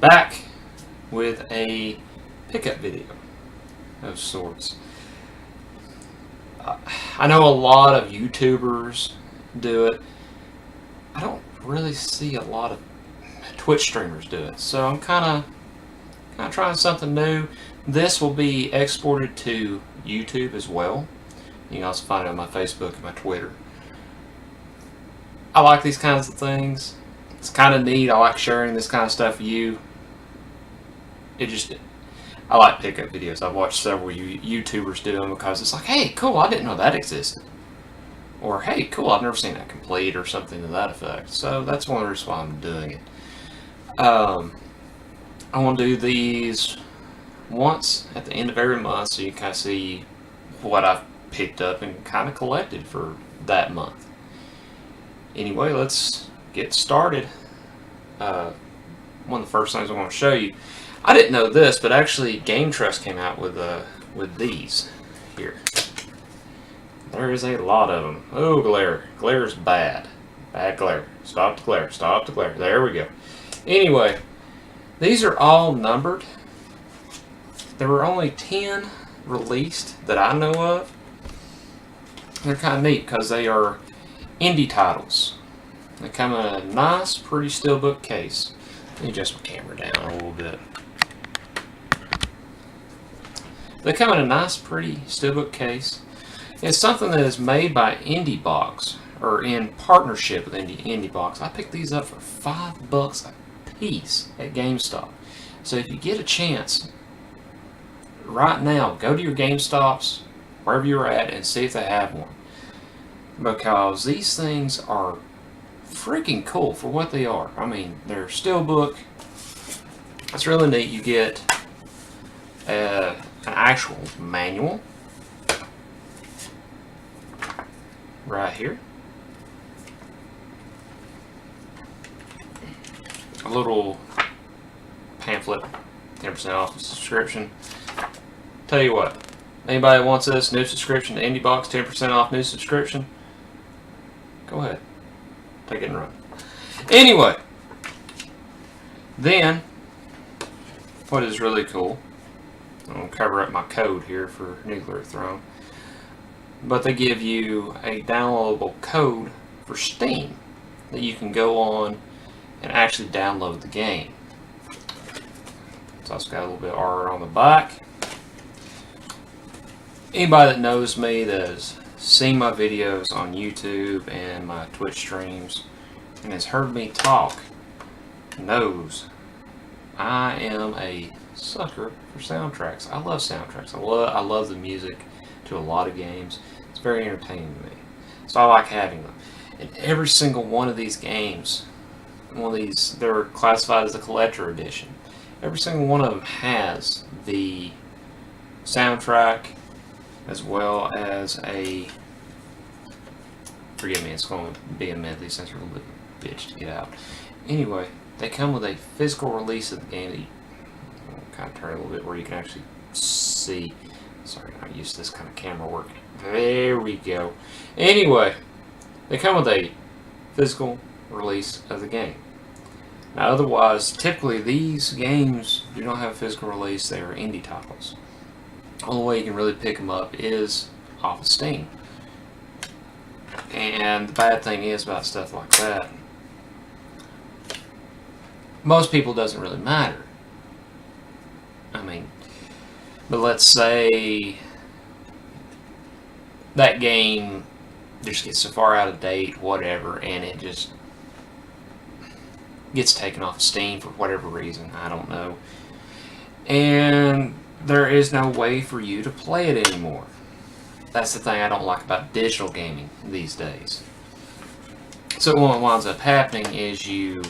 back with a pickup video of sorts. I know a lot of YouTubers do it. I don't really see a lot of Twitch streamers do it, so I'm kind of trying something new. This will be exported to YouTube as well. You can also find it on my Facebook and my Twitter. I like these kinds of things. It's kind of neat. I like sharing this kind of stuff with you. I like pickup videos. I've watched several YouTubers do them because it's like, hey, cool, I didn't know that existed. Or, hey, cool, I've never seen that complete, or something to that effect. So that's one of the reasons why I'm doing it. I want to do these once at the end of every month so you can kind of see what I've picked up and kind of collected for that month. Anyway, let's get started. One of the first things I want to show you, I didn't know this, but actually Game Trust came out with these here. There is a lot of them. Oh, glare. Glare is bad. Bad glare. Stop the glare. Stop the glare. There we go. Anyway, these are all numbered. There were only 10 released that I know of. They're kind of neat because they are indie titles. They come in a nice, pretty steelbook case. Let me adjust my camera down a little bit. They come in a nice, pretty steelbook case. It's something that is made by IndieBox, or in partnership with IndieBox. I picked these up for $5 a piece at GameStop. So if you get a chance, right now, go to your GameStops, wherever you're at, and see if they have one. Because these things are freaking cool for what they are. I mean, they're steelbook. It's really neat. You get an actual manual right here. A little pamphlet, 10% off the subscription. Tell you what, anybody that wants this new subscription to IndieBox, 10% off new subscription, go ahead, take it and run. Anyway, then, what is really cool, I'm going to cover up my code here for Nuclear Throne, but they give you a downloadable code for Steam that you can go on and actually download the game. It's also got a little bit of art on the back. Anybody that knows me, that has seen my videos on YouTube and my Twitch streams and has heard me talk, knows I am a sucker for soundtracks. I love soundtracks. I love the music to a lot of games. It's very entertaining to me. So I like having them. And every single one of these games, they're classified as a collector edition. Every single one of them has the soundtrack as well as forgive me, it's going to be a minute. These things are a little bit bitch to get out. Anyway, they come with a physical release of the game that you kind of turn a little bit where you can actually see. Sorry, I'm not used to this kind of camera work. There we go. Anyway, they come with a physical release of the game. Now, otherwise, typically these games do not have a physical release. They are indie titles. The only way you can really pick them up is off of Steam. And the bad thing is about stuff like that, most people it doesn't really matter. I mean, but let's say that game just gets so far out of date, whatever, and it just gets taken off Steam for whatever reason, I don't know. And there is no way for you to play it anymore. That's the thing I don't like about digital gaming these days. So what winds up happening is you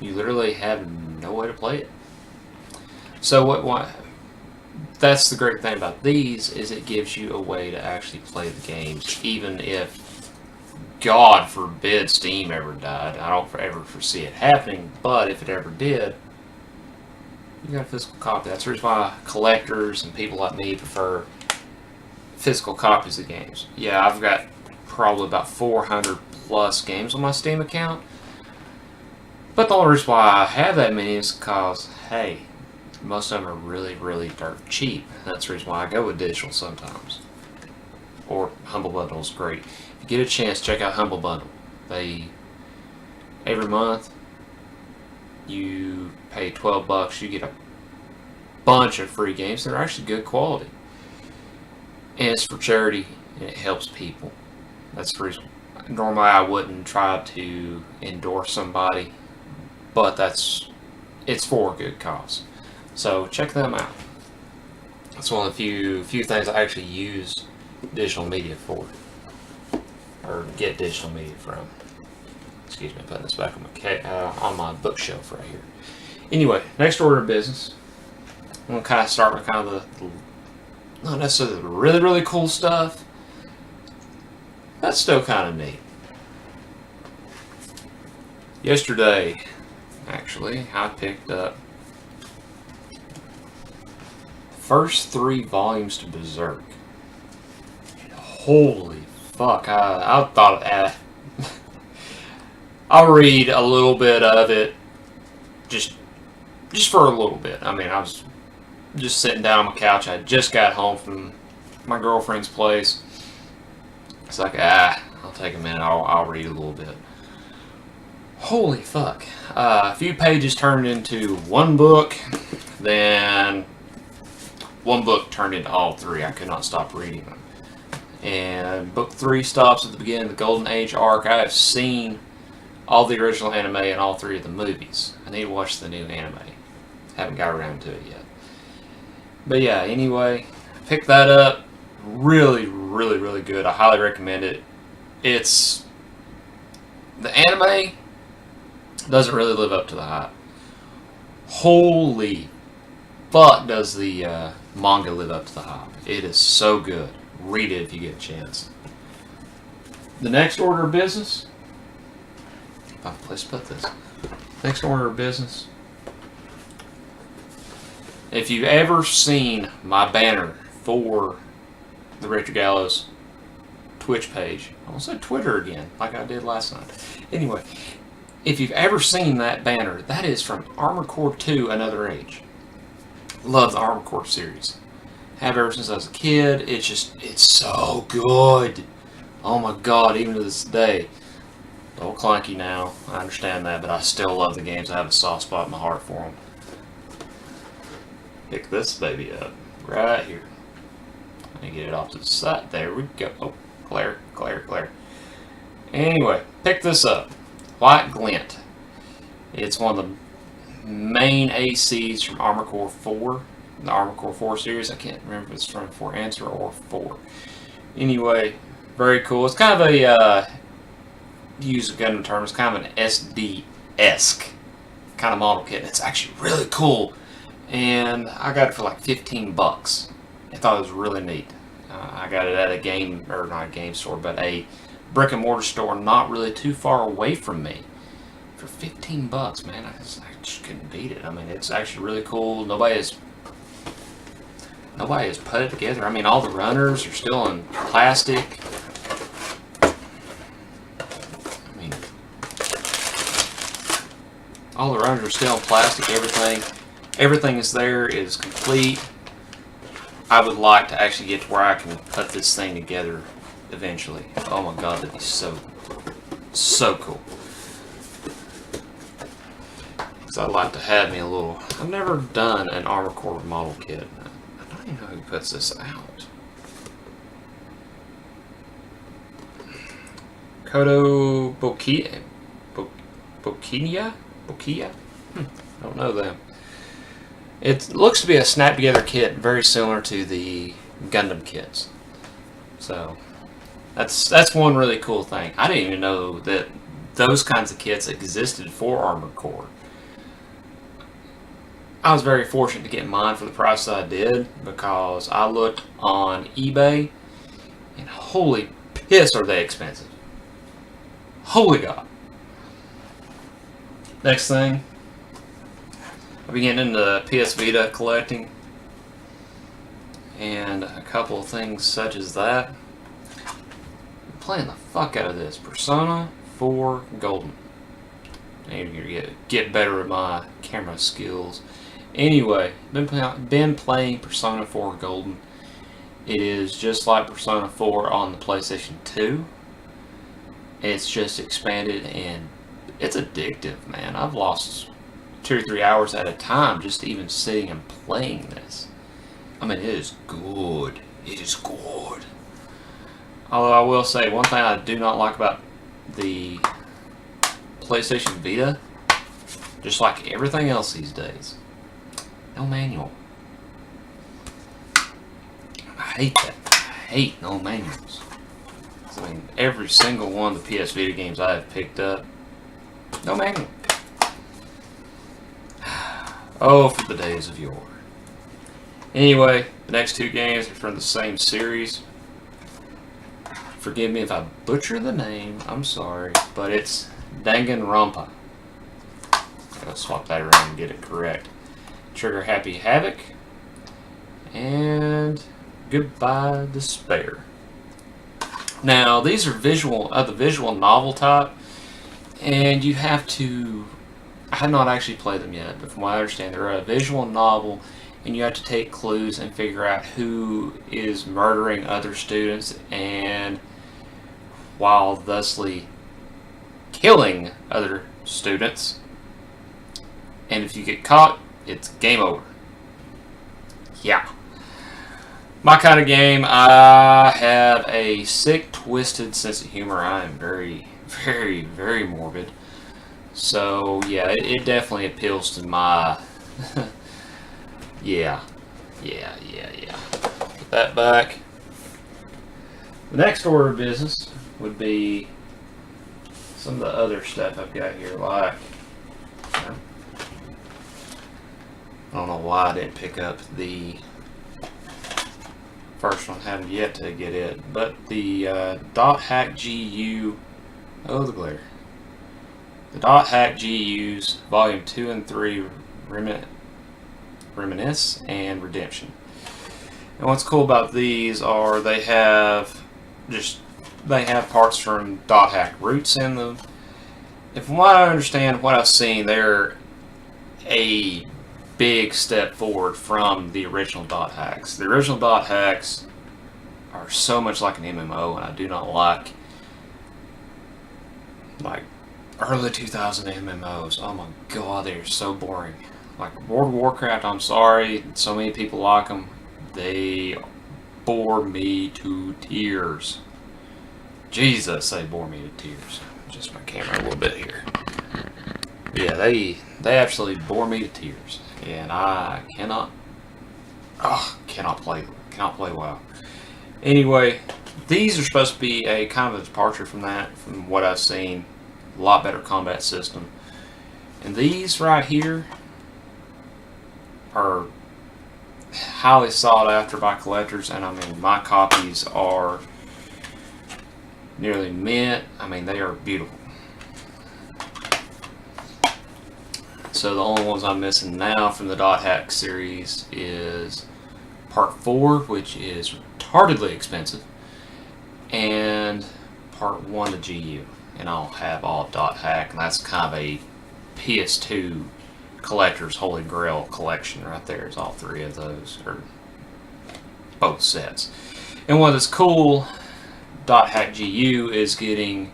literally have no way to play it. So that's the great thing about these, is it gives you a way to actually play the games, even if, God forbid, Steam ever died. I don't ever foresee it happening, but if it ever did, you got a physical copy. That's the reason why collectors and people like me prefer physical copies of games. Yeah, I've got probably about 400 plus games on my Steam account, But the only reason why I have that many is because, hey, most of them are really, really dirt cheap. That's the reason why I go with digital sometimes. Or Humble Bundle is great. If you get a chance, check out Humble Bundle. Every month, you pay $12, you get a bunch of free games that are actually good quality. And it's for charity, and it helps people. That's the reason. Normally I wouldn't try to endorse somebody, but it's for a good cause. So check them out. That's one of the few things I actually use digital media for, or get digital media from. Excuse me, putting this back on my bookshelf right here. Anyway, next order of business. I'm gonna kind of start with kind of the not necessarily the really, really cool stuff. That's still kind of neat. Yesterday, actually, I picked up first 3 volumes to Berserk. Holy fuck! I thought I'll read a little bit of it, just for a little bit. I mean, I was just sitting down on my couch. I just got home from my girlfriend's place. It's like, I'll take a minute. I'll read a little bit. Holy fuck! A few pages turned into one book, then one book turned into all 3. I could not stop reading them. And book 3 stops at the beginning of the Golden Age arc. I have seen all the original anime and all 3 of the movies. I need to watch the new anime. Haven't got around to it yet. But yeah, anyway, pick that up. Really, really, really good. I highly recommend it. It's the anime doesn't really live up to the hype. Holy fuck, does the manga live up to the hype? It is so good. Read it if you get a chance. The next order of business. Let's put this. Next order of business. If you've ever seen my banner for the Richard Gallows Twitch page, I almost said Twitter again, like I did last night. Anyway, if you've ever seen that banner, that is from Armored Core 2: Another Age. Love the Armored Core series. Have ever since I was a kid. It's so good. Oh my god, even to this day. A little clunky now, I understand that, but I still love the games. I have a soft spot in my heart for them. Pick this baby up right here. Let me get it off to the side. There we go. Oh, glare. Anyway, pick this up. White Glint. It's one of the main ACs from Armored Core 4. The Armored Core 4 series. I can't remember if it's from 4 Answer or 4. Anyway, very cool. It's kind of a, to use a Gundam term, it's kind of an SD-esque kind of model kit. It's actually really cool. And I got it for like $15. I thought it was really neat. I got it at not a game store, but a brick and mortar store not really too far away from me. For $15, man, I just couldn't beat it. I mean, it's actually really cool. Nobody has put it together. I mean, all the runners are still in plastic. I mean, all the runners are still in plastic. Everything is there. It is complete. I would like to actually get to where I can put this thing together eventually. Oh my god, that'd be so cool. Because I'd like to have me a little... I've never done an Armored Core model kit. I don't even know who puts this out. Kodo Bokiya? Bokiya? I don't know them. It looks to be a snap-together kit, very similar to the Gundam kits. So, that's one really cool thing. I didn't even know that those kinds of kits existed for Armored Core. I was very fortunate to get mine for the price that I did, because I looked on eBay, and holy piss are they expensive. Holy God. Next thing. I've been getting into PS Vita collecting, and a couple of things such as that. I'm playing the fuck out of this Persona 4 Golden. and get better at my camera skills. Anyway, been playing Persona 4 Golden. It is just like Persona 4 on the PlayStation 2. It's just expanded and it's addictive, man. I've lost 2 or 3 hours at a time just even sitting and playing this. I mean, it is good. It is good. Although I will say, one thing I do not like about the PlayStation Vita, just like everything else these days, no manual. I hate that. I hate no manuals. I mean, every single one of the PS Vita games I have picked up, no manual. Oh, for the days of yore. Anyway, the next 2 games are from the same series. Forgive me if I butcher the name, I'm sorry, but it's Danganronpa. I'll swap that around and get it correct. Trigger Happy Havoc, and Goodbye Despair. Now, these are the visual novel type, and you have to... I have not actually played them yet, but from what I understand, they're a visual novel, and you have to take clues and figure out who is murdering other students, and while thusly killing other students. And if you get caught, it's game over. Yeah. My kind of game. I have a sick, twisted sense of humor. I am very, very, very morbid. So, yeah, it definitely appeals to my... yeah. Put that back. The next order of business would be some of the other stuff I've got here, like... I don't know why I didn't pick up the first one. I haven't yet to get it. But the Dot Hack GU... Oh, the glare. The Dot Hack GUs, Volume 2 and 3, Reminisce and Redemption. And what's cool about these are they have parts from Dot Hack roots in them. And from what I understand, what I've seen, they're a big step forward from the original Dot Hacks. The original Dot Hacks are so much like an MMO, and I do not like early 2000 MMOs. Oh my god, they're so boring. Like World of Warcraft, I'm sorry, so many people like them. They bore me to tears. Jesus, they bore me to tears. Adjust my camera a little bit here. Yeah, they absolutely bore me to tears, and I cannot play WoW. Anyway, these are supposed to be a kind of a departure from that, from what I've seen. A lot better combat system, and these right here are highly sought after by collectors, and I mean my copies are nearly mint. I mean, they are beautiful. So the only ones I'm missing now from the Dot Hack series is Part 4, which is retardedly expensive, and Part 1 to GU. And I'll have all Dot Hack, and that's kind of a PS2 collector's holy grail collection right there. Is all 3 of those, or both sets. And what is cool, Dot Hack GU is getting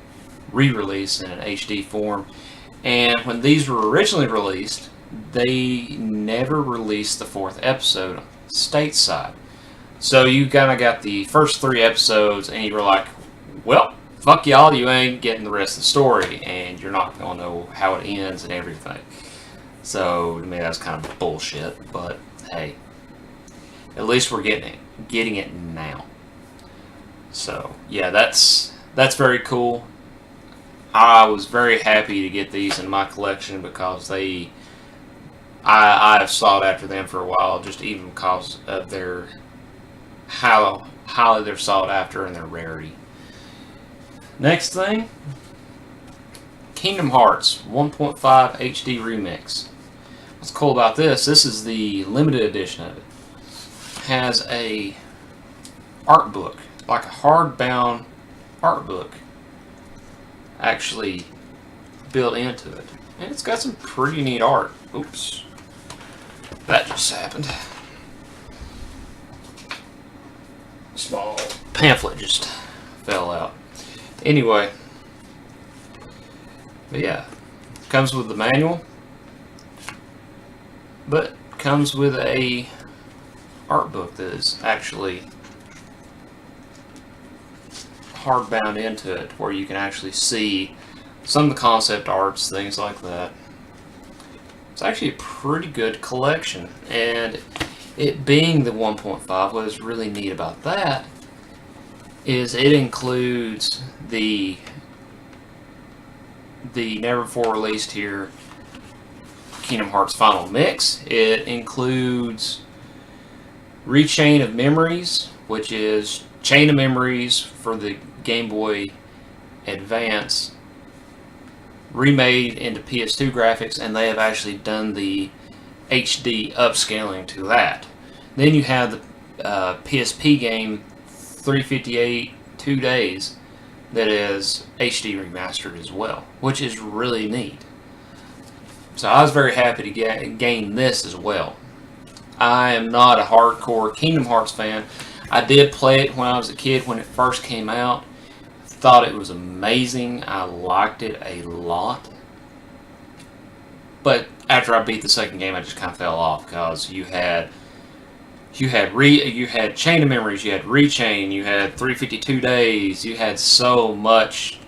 re-released in an HD form. And when these were originally released, they never released the 4th episode stateside. So you kind of got the first 3 episodes, and you were like, well, fuck y'all, you ain't getting the rest of the story, and you're not going to know how it ends and everything. So, to me, that's kind of bullshit, but hey, at least we're getting it now. So, yeah, that's very cool. I was very happy to get these in my collection because I have sought after them for a while, just even because of their how highly they're sought after and their rarity. Next thing, Kingdom Hearts 1.5 HD Remix. What's cool about this is the limited edition of it. It has a art book, like a hardbound art book, actually built into it. And it's got some pretty neat art. Oops. That just happened. Small pamphlet just fell out. Anyway. But yeah. Comes with the manual. But comes with a art book that is actually hardbound into it, where you can actually see some of the concept arts, things like that. It's actually a pretty good collection, and it being the 1.5, what is really neat about that is it includes the never before released here Kingdom Hearts Final Mix. It includes Rechain of Memories, which is Chain of Memories for the Game Boy Advance, remade into PS2 graphics, and they have actually done the HD upscaling to that. Then you have the PSP game 358 2 Days that is HD remastered as well, which is really neat. So I was very happy to gain this as well. I am not a hardcore Kingdom Hearts fan. I did play it when I was a kid when it first came out. Thought it was amazing. I liked it a lot. But after I beat the second game, I just kind of fell off because you had Chain of Memories, you had Rechain, you had 352 Days, you had so much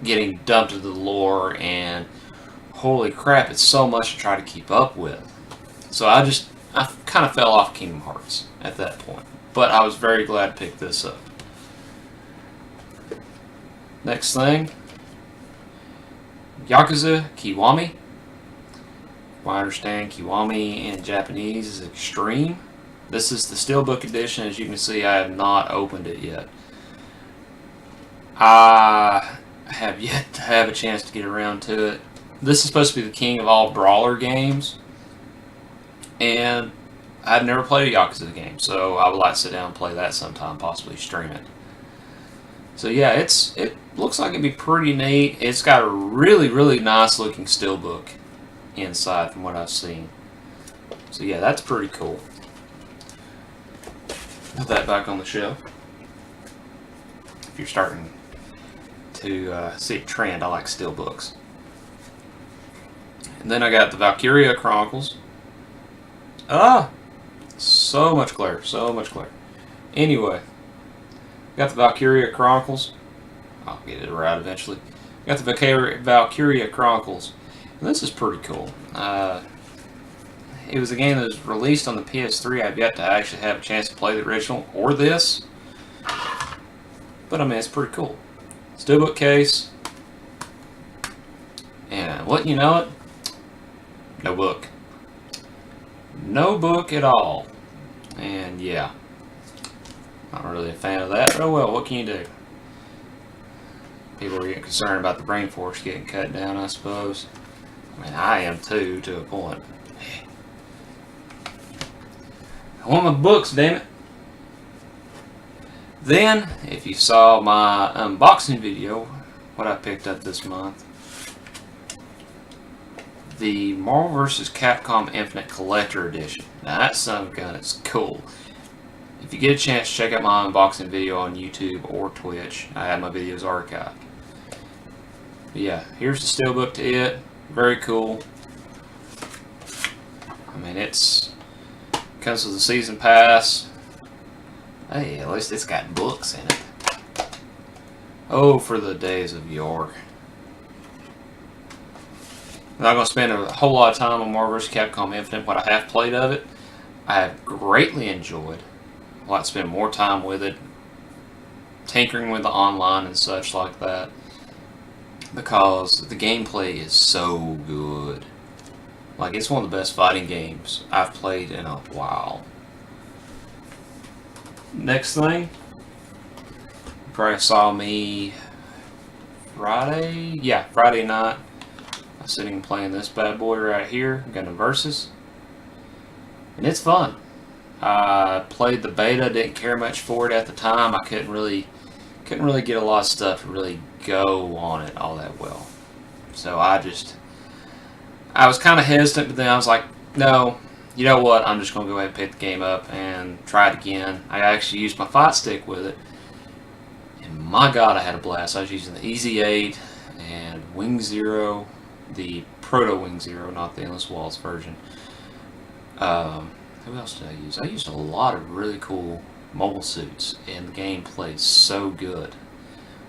getting dumped into the lore, and holy crap, it's so much to try to keep up with. So I kind of fell off Kingdom Hearts at that point. But I was very glad to pick this up. Next thing, Yakuza Kiwami. If I understand, Kiwami in Japanese is extreme. This is the Steelbook edition. As you can see, I have not opened it yet. I have yet to have a chance to get around to it. This is supposed to be the king of all brawler games, and I've never played a Yakuza game, so I would like to sit down and play that sometime, possibly stream it. So yeah, it looks like it'd be pretty neat. It's got a really, really nice looking steelbook inside from what I've seen. So yeah, that's pretty cool. Put that back on the shelf. If you're starting to see a trend, I like steelbooks. And then I got the Valkyria Chronicles. So much glare, so much glare. Anyway, got the Valkyria Chronicles. I'll get it right eventually. Got the Valkyria Chronicles. And this is pretty cool. It was a game that was released on the PS3. I've yet to actually have a chance to play the original or this. But I mean, it's pretty cool. Steelbook case. And wouldn't you know it? No book. No book at all. And yeah. Not really a fan of that, but oh well, what can you do? People are getting concerned about the brain force getting cut down, I suppose. I mean, I am too, to a point. I want my books, damn it. Then, if you saw my unboxing video, what I picked up this month, the Marvel vs. Capcom Infinite Collector Edition. Now that son of a gun is cool. If you get a chance, check out my unboxing video on YouTube or Twitch. I have my videos archived. But yeah, here's the steelbook to it. Very cool. I mean, comes with a season pass. Hey, at least it's got books in it. Oh, for the days of yore. I'm not going to spend a whole lot of time on Marvel vs. Capcom Infinite. What I have played of it, I have greatly enjoyed. I'd like to spend more time with it, tinkering with the online and such like that, because the gameplay is so good. Like, it's one of the best fighting games I've played in a while. Next thing, you probably saw me Friday? Yeah, Friday night. I was sitting and playing this bad boy right here, Gundam Versus. And it's fun. I played the beta, didn't care much for it at the time. I couldn't really get a lot of stuff to really go on it all that well. So I just I was kind of hesitant, but then I was like, no, you know what? I'm just going to go ahead and pick the game up and try it again. I actually used my fight stick with it. And my God, I had a blast. I was using the EZ8 and Wing Zero, the Proto Wing Zero, not the Endless Waltz version. Who else did I use? I used a lot of really cool mobile suits, and the game plays so good.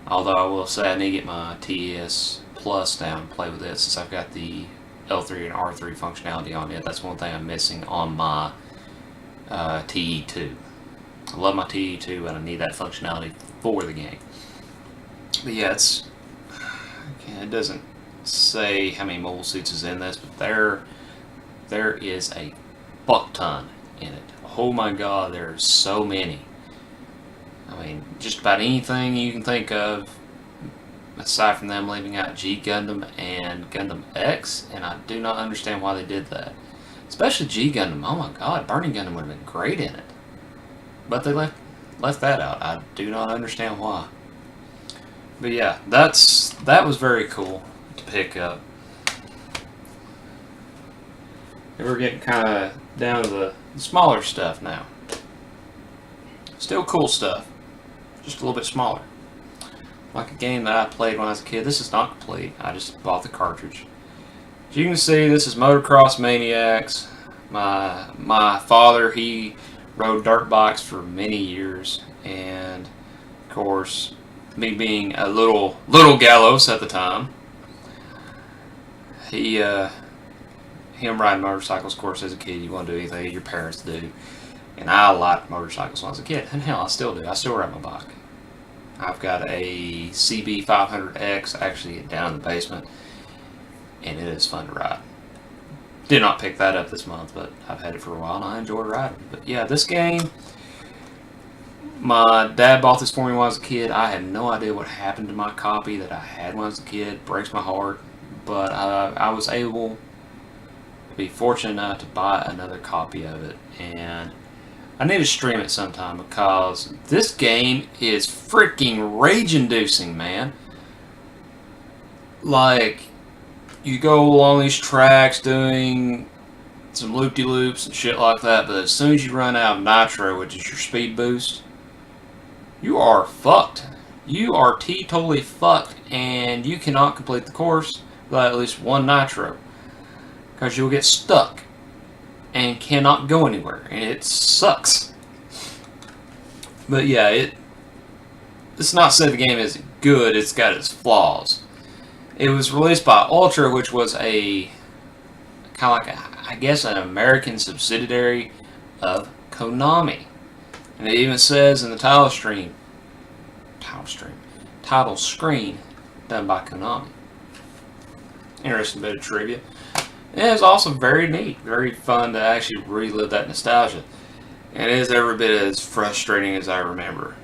Although I will say I need to get my TES Plus down and play with it, since I've got the L3 and R3 functionality on it. That's one thing I'm missing on my TE2. I love my TE2, and I need that functionality for the game. But yeah, it doesn't say how many mobile suits is in this, but there is a fuck ton in it. Oh my God, there's so many. I mean, just about anything you can think of, aside from them leaving out G Gundam and Gundam X, and I do not understand why they did that. Especially G Gundam. Oh my God, Burning Gundam would have been great in it. But they left that out. I do not understand why. But yeah, that was very cool to pick up. And we're getting kind of down to the smaller stuff now. Still cool stuff, just a little bit smaller. Like a game that I played when I was a kid. This is not complete. I just bought the cartridge. As you can see, this is Motocross Maniacs. My father, he rode dirt bikes for many years, and of course, me being a little Gallos at the time, him riding motorcycles. Of course, as a kid, you want to do anything your parents do, and I liked motorcycles when I was a kid, and hell, I still do. I still ride my bike. I've got a CB 500X actually down in the basement, and it is fun to ride. Did not pick that up this month, but I've had it for a while and I enjoy riding. But yeah, this game, my dad bought this for me when I was a kid. I had no idea what happened to my copy that I had when I was a kid. Breaks my heart, but I was able to be fortunate enough to buy another copy of it, and I need to stream it sometime because this game is freaking rage-inducing, man. Like, you go along these tracks doing some loop-de-loops and shit like that, but as soon as you run out of nitro, which is your speed boost, you are fucked. You are totally fucked, and you cannot complete the course without at least one nitro, because you'll get stuck and cannot go anywhere, and it sucks. But yeah, it's not said the game isn't good, it's got its flaws. It was released by Ultra, which was a kind of like I guess an American subsidiary of Konami. And it even says in the title screen done by Konami. Interesting bit of trivia. And it was also very neat, very fun to actually relive that nostalgia. And it is every bit as frustrating as I remember.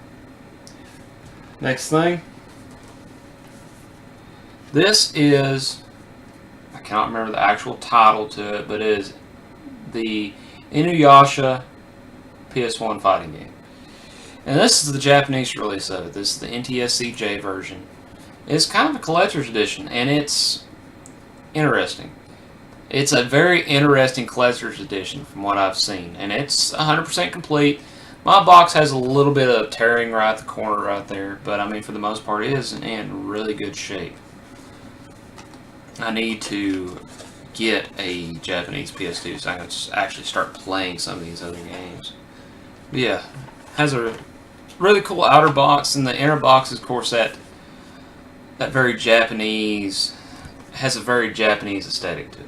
Next thing. This is, I cannot remember the actual title to it, but it is the Inuyasha PS1 fighting game. And this is the Japanese release of it. This is the NTSC-J version. It's kind of a collector's edition, and it's interesting. It's a very interesting collector's edition from what I've seen, and it's 100% complete. My box has a little bit of tearing right at the corner right there, but I mean for the most part it is in really good shape. I need to get a Japanese PS2 so I can actually start playing some of these other games. But yeah, has a really cool outer box, and the inner box is of course that very Japanese, has a very Japanese aesthetic to it.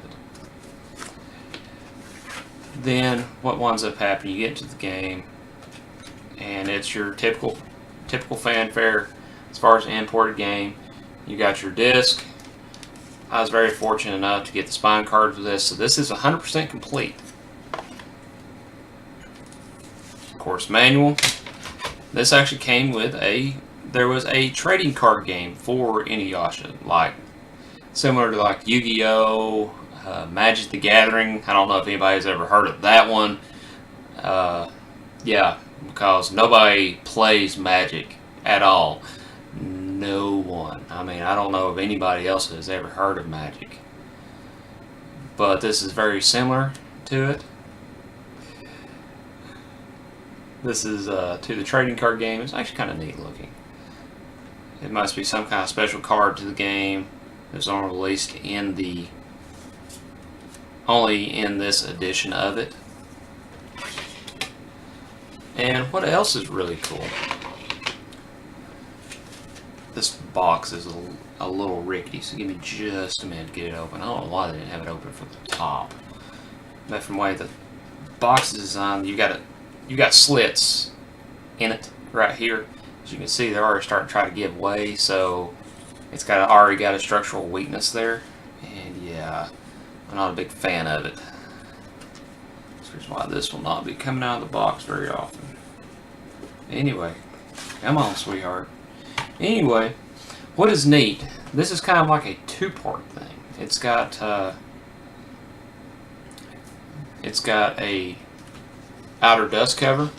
Then what winds up happening, you get into the game, and it's your typical fanfare as far as an imported game. You got your disc. I was very fortunate enough to get the spine card for this, so this is 100% complete. Of course, manual. This actually came with there was a trading card game for Inuyasha, like similar to like Yu-Gi-Oh!, Magic the Gathering. I don't know if anybody's ever heard of that one. Yeah, because nobody plays Magic at all. No one. I mean, I don't know if anybody else has ever heard of Magic. but this is very similar to it. This is to the trading card game. It's actually kind of neat looking. It must be some kind of special card to the game. It's only released in the only in this edition of it. And what else is really cool? This box is a little rickety, so give me just a minute to get it open. I don't know why they didn't have it open from the top. But from the way the box is designed, you got slits in it right here. As you can see, they're already starting to try to give way, so it's already got a structural weakness there. And yeah, I'm not a big fan of it. That's the reason why this will not be coming out of the box very often. Anyway, come on, sweetheart. Anyway, what is neat, this is kind of like a two-part thing. It's got a outer dust cover.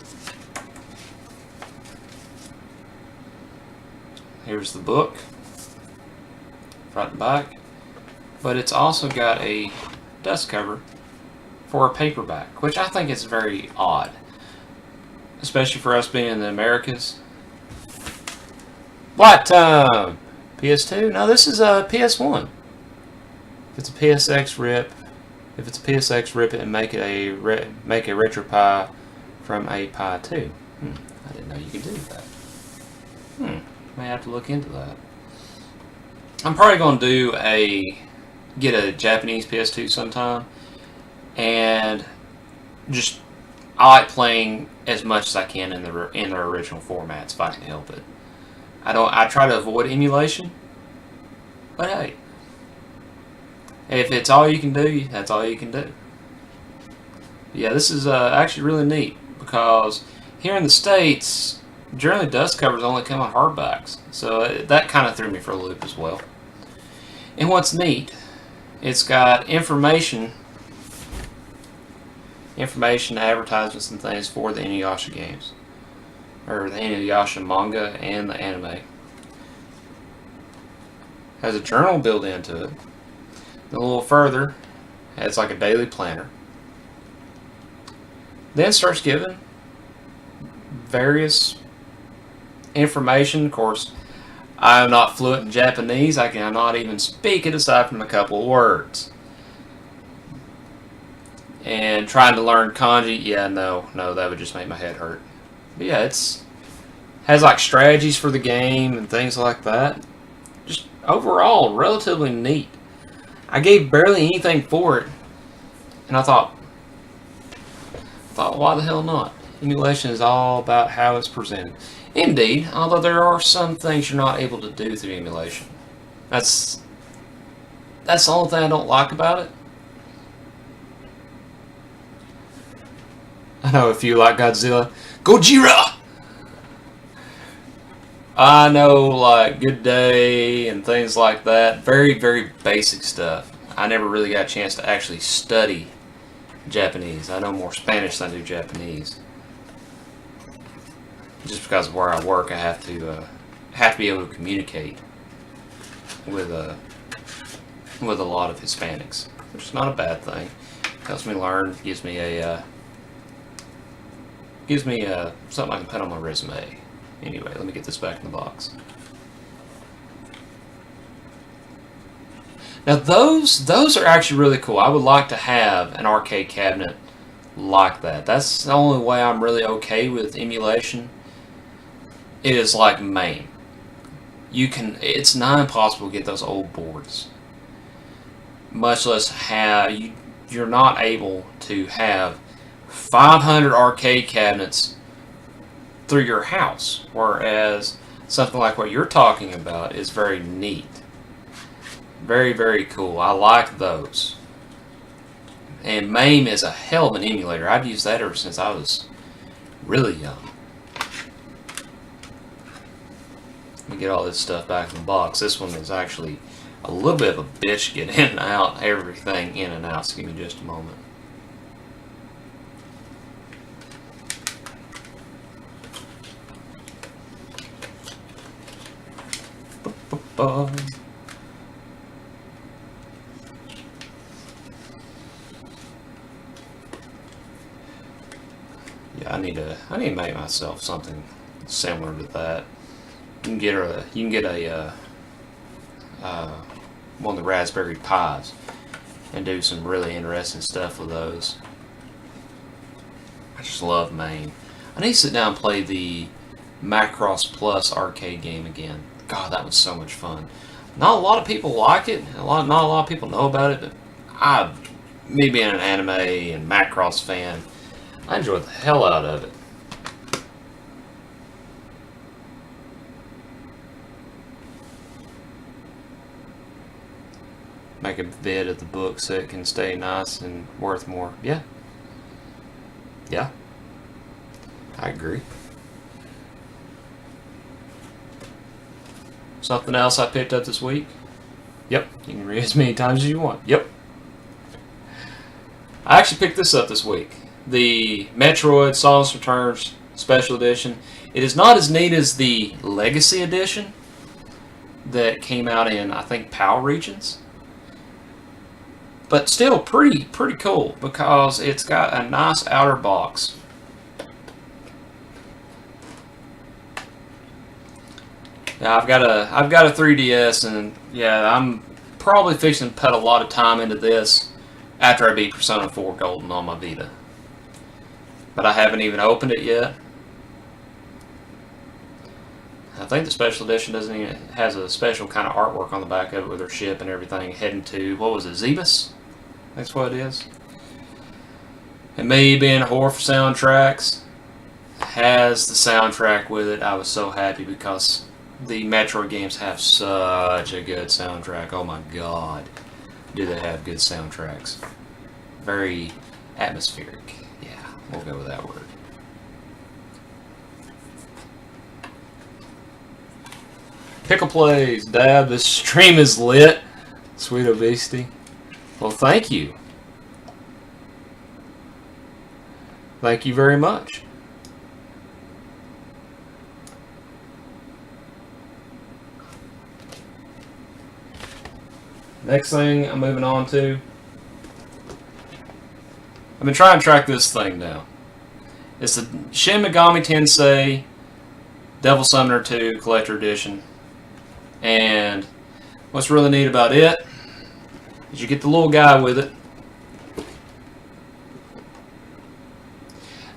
Here's the book, front and back. But it's also got a dust cover for a paperback, which I think is very odd, especially for us being in the Americas. What? PS2? No, this is a PS1. If it's a PSX rip, rip it and make it a RetroPie from a Pi 2. I didn't know you could do that. May have to look into that. I'm probably going to get a Japanese PS2 sometime, and just I like playing as much as I can in their original formats if I can help it. I try to avoid emulation, but hey, if it's all you can do, that's all you can do. Yeah, this is actually really neat, because here in the States, generally dust covers only come on hardbacks, so that kind of threw me for a loop as well. And what's neat, it's got information, advertisements, and things for the Inuyasha games, or the Inuyasha manga and the anime. Has a journal built into it. A little further, has like a daily planner. Then starts giving various information. Of course, I'm not fluent in Japanese. I cannot even speak it aside from a couple of words. And trying to learn kanji, yeah, no, that would just make my head hurt. But yeah, has like strategies for the game and things like that. Just overall, relatively neat. I gave barely anything for it, and I thought, why the hell not? Emulation is all about how it's presented. Indeed, although there are some things you're not able to do through emulation. That's the only thing I don't like about it. I know if you like Godzilla, Gojira! I know, like Good Day and things like that. Very, very basic stuff. I never really got a chance to actually study Japanese. I know more Spanish than I do Japanese. Just because of where I work, I have to be able to communicate with a lot of Hispanics, which is not a bad thing. Helps me learn. Gives me something I can put on my resume. Anyway, let me get this back in the box. Now those are actually really cool. I would like to have an arcade cabinet like that. That's the only way I'm really okay with emulation. It is like MAME. It's not impossible to get those old boards. Much less you're not able to have 500 arcade cabinets through your house, whereas something like what you're talking about is very neat. Very, very cool. I like those. And MAME is a hell of an emulator. I've used that ever since I was really young. Let me get all this stuff back in the box. This one is actually a little bit of a bitch to get in and out, everything in and out, so give me just a moment. Yeah, I need to make myself something similar to that. You can get a one of the Raspberry Pis and do some really interesting stuff with those. I just love Maine. I need to sit down and play the Macross Plus arcade game again. God, that was so much fun. Not a lot of people like it. Not a lot of people know about it, but me being an anime and Macross fan, I enjoyed the hell out of it. Make a vid of the book so it can stay nice and worth more. Yeah. Yeah. I agree. Something else I picked up this week? Yep. You can read as many times as you want. Yep. I actually picked this up this week. The Metroid Samus Returns Special Edition. It is not as neat as the Legacy Edition that came out in, I think, PAL regions. But still pretty cool because it's got a nice outer box. Yeah, I've got a 3DS, and yeah, I'm probably fixing to put a lot of time into this after I beat Persona 4 Golden on my Vita. But I haven't even opened it yet. I think the special edition has a special kind of artwork on the back of it with her ship and everything heading to, what was it, Zebus? That's what it is. And me being a whore for soundtracks, has the soundtrack with it. I was so happy because the Metroid games have such a good soundtrack. Oh my god, do they have good soundtracks. Very atmospheric. Yeah, we'll go with that word. Pickle Plays, Dab, this stream is lit. Sweet obesity. Well, thank you. Thank you very much. Next thing I'm moving on to. I've been trying to track this thing down. It's the Shin Megami Tensei Devil Summoner 2 Collector Edition. And what's really neat about it is you get the little guy with it.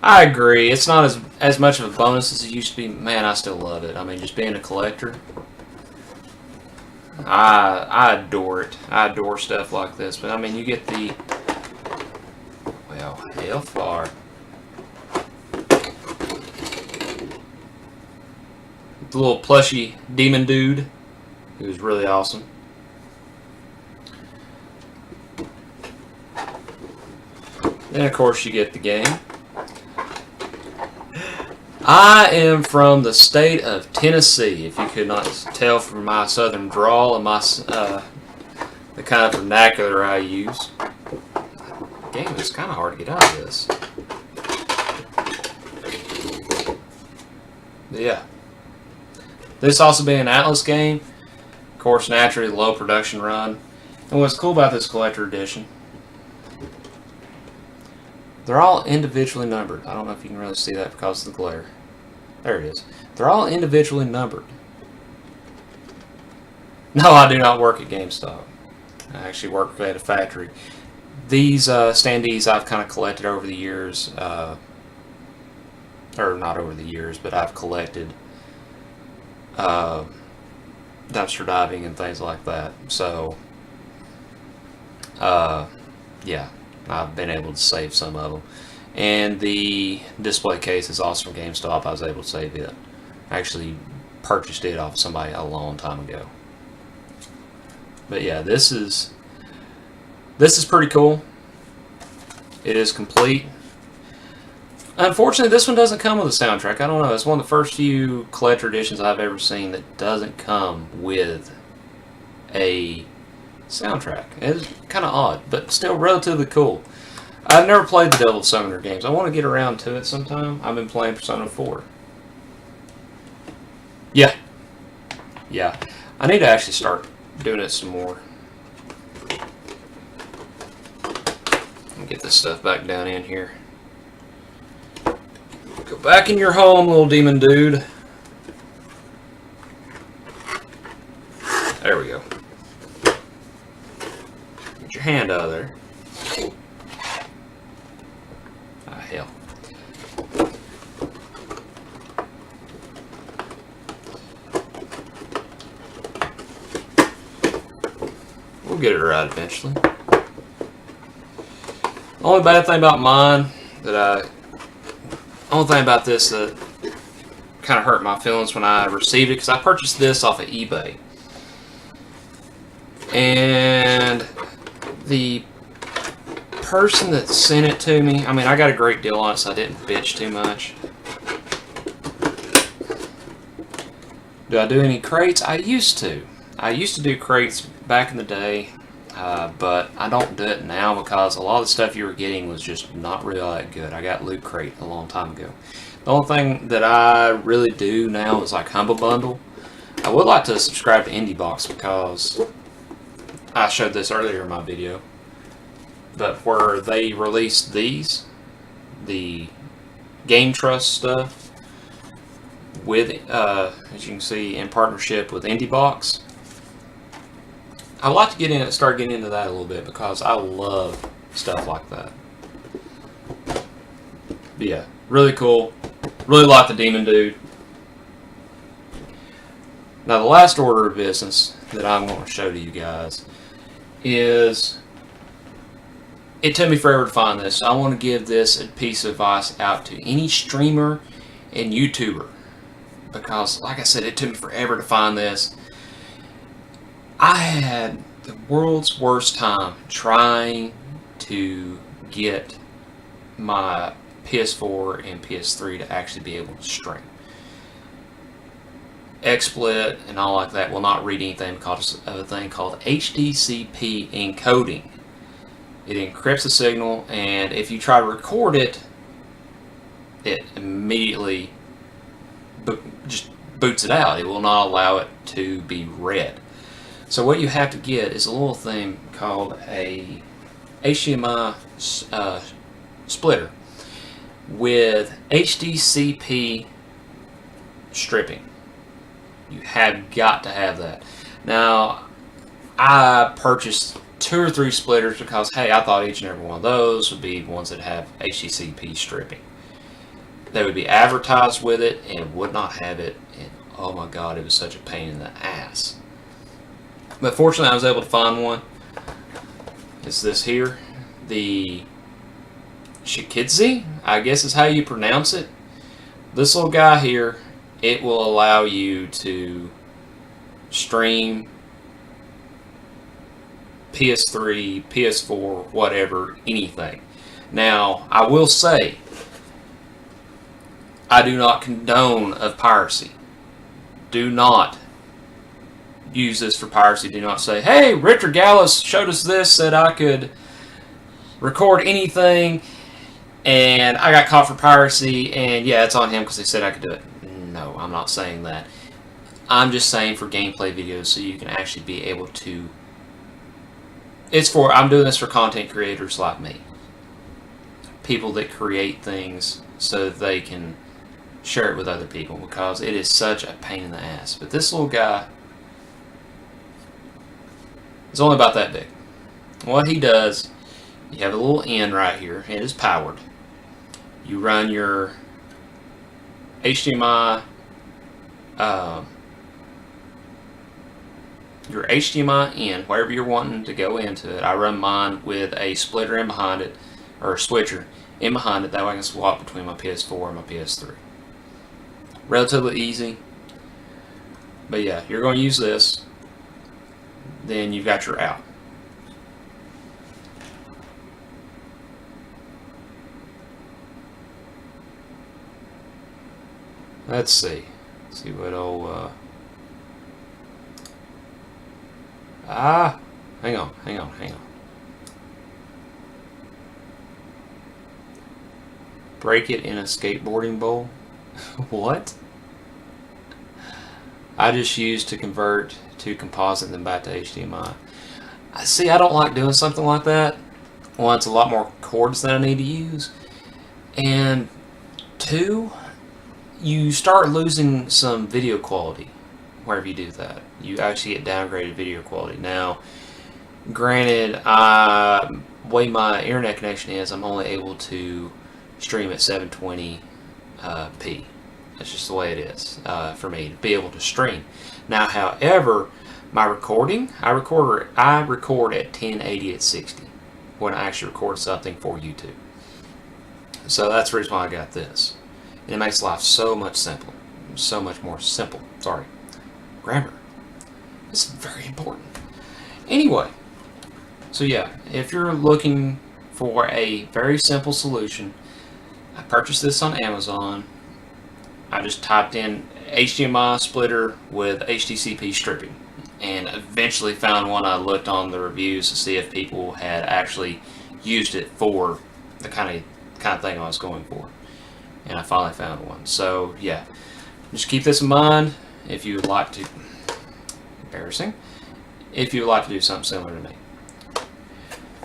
I agree, it's not as much of a bonus as it used to be. Man, I still love it. I mean, just being a collector, I adore it. I adore stuff like this. But I mean, you get the, well, Hellfire. The little plushy demon dude, who's really awesome. Then, of course, you get the game. I am from the state of Tennessee, if you could not tell from my southern drawl and my the kind of vernacular I use. The game is kind of hard to get out of this. But yeah. This also being an Atlas game, of course, naturally low production run. And what's cool about this collector edition, they're all individually numbered. I don't know if you can really see that because of the glare. There it is. They're all individually numbered. No, I do not work at GameStop. I actually work at a factory. These standees I've kind of collected over the years. Or not over the years, but I've collected dumpster diving and things like that. So, yeah. I've been able to save some of them. And the display case is also from GameStop. I was able to save it. I actually purchased it off somebody a long time ago. But yeah, this is pretty cool. It is complete. Unfortunately, this one doesn't come with a soundtrack. I don't know. It's one of the first few collector editions I've ever seen that doesn't come with a soundtrack. It's kind of odd, but still relatively cool. I've never played the Devil Summoner games. I want to get around to it sometime. I've been playing Persona 4. Yeah. Yeah. I need to actually start doing it some more. Get this stuff back down in here. Go back in your home, little demon dude. There we go. Get your hand out of there. Ah, hell. We'll get it right eventually. The only bad thing about mine only thing about this that kind of hurt my feelings when I received it, because I purchased this off of eBay. And the person that sent it to me, I mean, I got a great deal on it, so I didn't bitch too much. Do I do any crates? I used to. I used to do crates back in the day, but I don't do it now because a lot of the stuff you were getting was just not really that good. I got Loot Crate a long time ago. The only thing that I really do now is like Humble Bundle. I would like to subscribe to IndieBox because I showed this earlier in my video, but where they released these, the Game Trust stuff, with as you can see, in partnership with IndieBox. I'd like to start getting into that a little bit because I love stuff like that. But yeah, really cool. Really like the demon dude. Now the last order of business that I'm going to show to you guys is, it took me forever to find this, so I want to give this a piece of advice out to any streamer and YouTuber, because like I said, it took me forever to find this. I had the world's worst time trying to get my PS4 and PS3 to actually be able to stream. XSplit and all like that will not read anything because of a thing called HDCP encoding. It encrypts the signal, and if you try to record it, it immediately just boots it out. It will not allow it to be read. So what you have to get is a little thing called a HDMI splitter with HDCP stripping. You have got to have that. Now, I purchased 2 or 3 splitters because, hey, I thought each and every one of those would be ones that have HDCP stripping. They would be advertised with it and would not have it, and oh my god, it was such a pain in the ass. But fortunately, I was able to find one. It's this here, the Shikidze, I guess is how you pronounce it. This little guy here, it will allow you to stream PS3, PS4, whatever, anything. Now, I will say, I do not condone of piracy. Do not use this for piracy. Do not say, hey, Richard Gallus showed us this, said I could record anything, and I got caught for piracy, and yeah, it's on him because they said I could do it. No, I'm not saying that. I'm just saying for gameplay videos so you can actually be able to... I'm doing this for content creators like me. People that create things so that they can share it with other people, because it is such a pain in the ass. But this little guy is only about that big. What he does, you have a little end right here. It is powered. You run your HDMI in, wherever you're wanting to go into it. I run mine with a splitter in behind it, or a switcher in behind it, that way I can swap between my PS4 and my PS3. Relatively easy. But yeah, you're going to use this, then you've got your out. Let's see. See what old hang on. Break it in a skateboarding bowl. What? I just used to convert to composite and then back to HDMI. See, I don't like doing something like that. One, it's a lot more cords that I need to use, and two, you start losing some video quality wherever you do that. You actually get downgraded video quality. Now, granted, way my internet connection is, I'm only able to stream at 720p. That's just the way it is for me to be able to stream. Now, however, my recording, I record at 1080 at 60 when I actually record something for YouTube. So that's the reason why I got this. And it makes life so much simpler. So much more simple. Sorry. Grammar. It's very important. Anyway. So yeah, if you're looking for a very simple solution, I purchased this on Amazon. I just typed in HDMI splitter with HDCP stripping, and eventually found one. I looked on the reviews to see if people had actually used it for the kind of thing I was going for, and I finally found one. So yeah, just keep this in mind if you would like to. Embarrassing. If you would like to do something similar to me.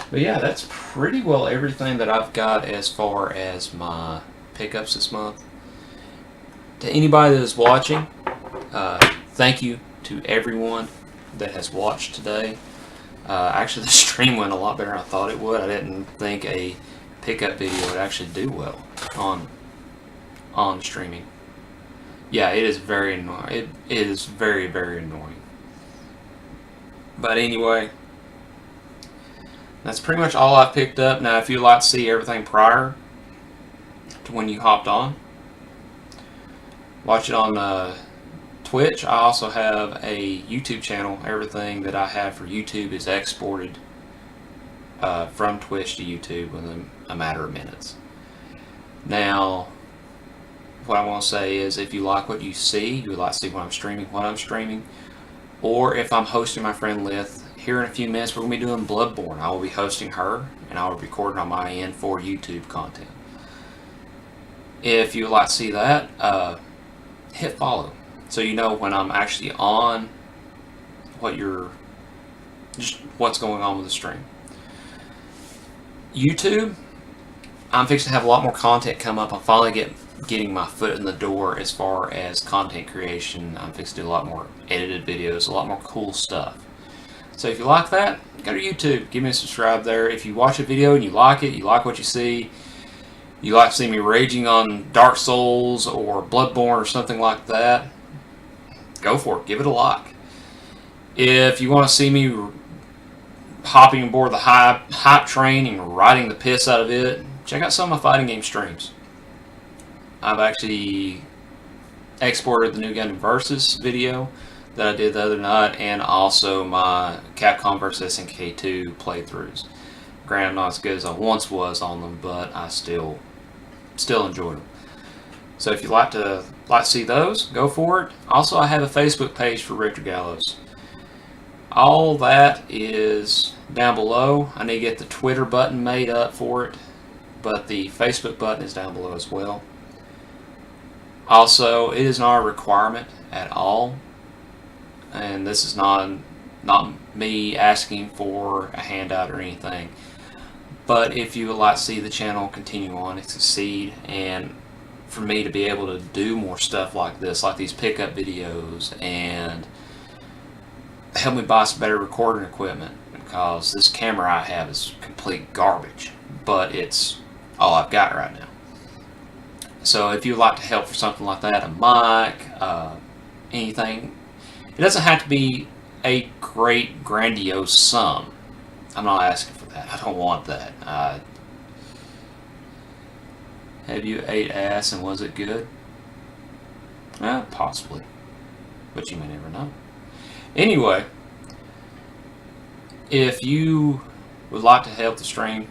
But yeah, that's pretty well everything that I've got as far as my pickups this month. To anybody that is watching, thank you to everyone that has watched today. Actually, the stream went a lot better than I thought it would. I didn't think a pickup video would actually do well on streaming. Yeah, it is very annoying. It is very, very annoying. But anyway, that's pretty much all I've picked up. Now, if you'd like to see everything prior to when you hopped on, watch it on Twitch. I also have a YouTube channel. Everything that I have for YouTube is exported from Twitch to YouTube within a matter of minutes. Now, what I want to say is, if you like what you see, you would like to see what I'm streaming, or if I'm hosting my friend Lith, here in a few minutes we're going to be doing Bloodborne. I will be hosting her, and I will be recording on my end for YouTube content. If you would like to see that, hit follow, so you know when I'm actually on, what's going on with the stream. YouTube, I'm fixing to have a lot more content come up. I'm finally getting my foot in the door as far as content creation. I'm fixing to do a lot more edited videos, a lot more cool stuff. So if you like that, go to YouTube, give me a subscribe there. If you watch a video and you like it, you like what you see, you like to see me raging on Dark Souls or Bloodborne or something like that, go for it, give it a like. If you want to see me hopping aboard the hype train and riding the piss out of it, check out some of my fighting game streams. I've actually exported the new Gundam Versus video that I did the other night, and also my Capcom vs SNK 2 playthroughs. Granted, I'm not as good as I once was on them, but I still enjoyed them. So if you'd like to see those, go for it. Also, I have a Facebook page for Richter Gallows. All that is down below. I need to get the Twitter button made up for it, but the Facebook button is down below as well. Also, it is not a requirement at all, and this is not me asking for a handout or anything. But if you would like to see the channel continue on and succeed, and for me to be able to do more stuff like this, like these pickup videos, and help me buy some better recording equipment, because this camera I have is complete garbage, but it's all I've got right now. So if you'd like to help for something like that, a mic, anything, it doesn't have to be a great grandiose sum. I'm not asking for that. I don't want that. Have you ate ass and was it good? Possibly, but you may never know. Anyway, if you would like to help the stream,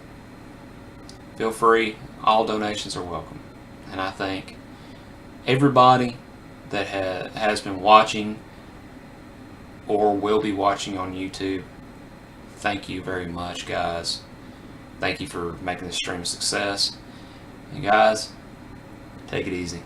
feel free. All donations are welcome. And I thank everybody that has been watching or will be watching on YouTube. Thank you very much, guys. Thank you for making this stream a success. And guys, take it easy.